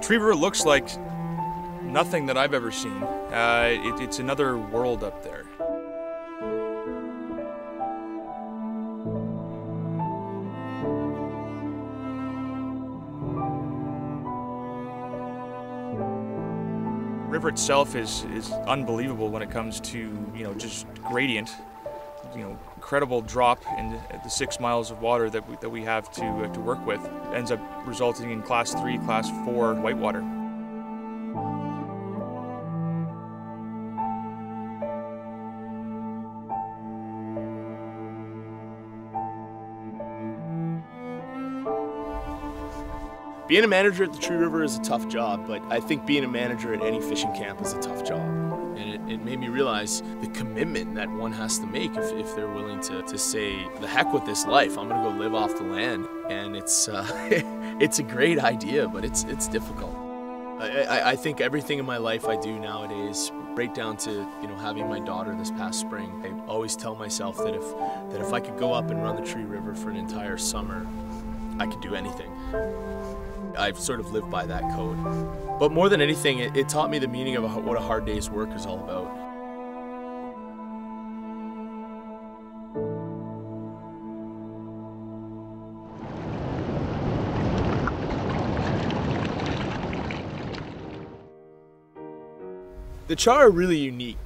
Tree River looks like nothing that I've ever seen. It's another world up there. The river itself is unbelievable when it comes to, just gradient. Incredible drop in the 6 miles of water that we have to work with. Ends up resulting in Class 3, Class 4 whitewater. Being a manager at the Tree River is a tough job, but I think being a manager at any fishing camp is a tough job. And it made me realize the commitment that one has to make if they're willing to say, the heck with this life, I'm gonna go live off the land. And it's it's a great idea, but it's difficult. I think everything in my life I do nowadays, right down to having my daughter this past spring, I always tell myself that if I could go up and run the Tree River for an entire summer, I could do anything. I've sort of lived by that code. But more than anything, it taught me the meaning of what a hard day's work is all about. The char are really unique.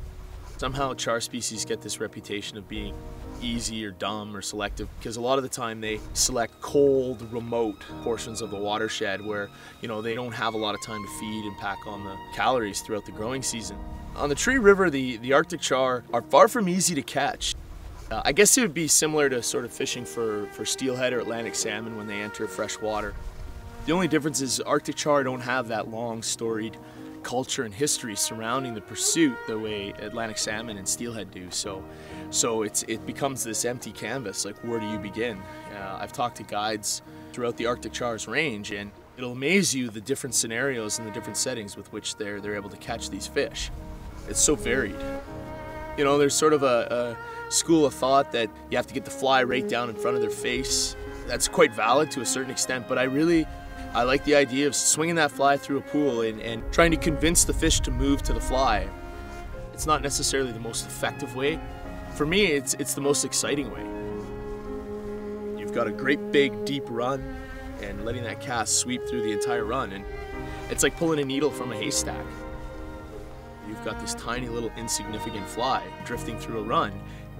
Somehow char species get this reputation of being easy or dumb or selective because a lot of the time they select cold, remote portions of the watershed where they don't have a lot of time to feed and pack on the calories throughout the growing season. On the Tree River, the Arctic char are far from easy to catch. I guess it would be similar to sort of fishing for steelhead or Atlantic salmon when they enter fresh water. The only difference is Arctic char don't have that long storied culture and history surrounding the pursuit the way Atlantic salmon and steelhead do. So it becomes this empty canvas, like where do you begin? I've talked to guides throughout the Arctic char's range, and it'll amaze you the different scenarios and the different settings with which they're able to catch these fish. It's so varied. There's sort of a school of thought that you have to get the fly right down in front of their face. That's quite valid to a certain extent, but I like the idea of swinging that fly through a pool and trying to convince the fish to move to the fly. It's not necessarily the most effective way. For me, it's the most exciting way. You've got a great big deep run and letting that cast sweep through the entire run, and it's like pulling a needle from a haystack. You've got this tiny little insignificant fly drifting through a run,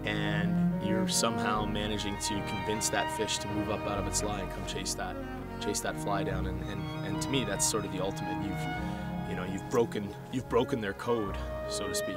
and you're somehow managing to convince that fish to move up out of its line and come chase that fly down, and to me that's sort of the ultimate. You've broken their code, so to speak.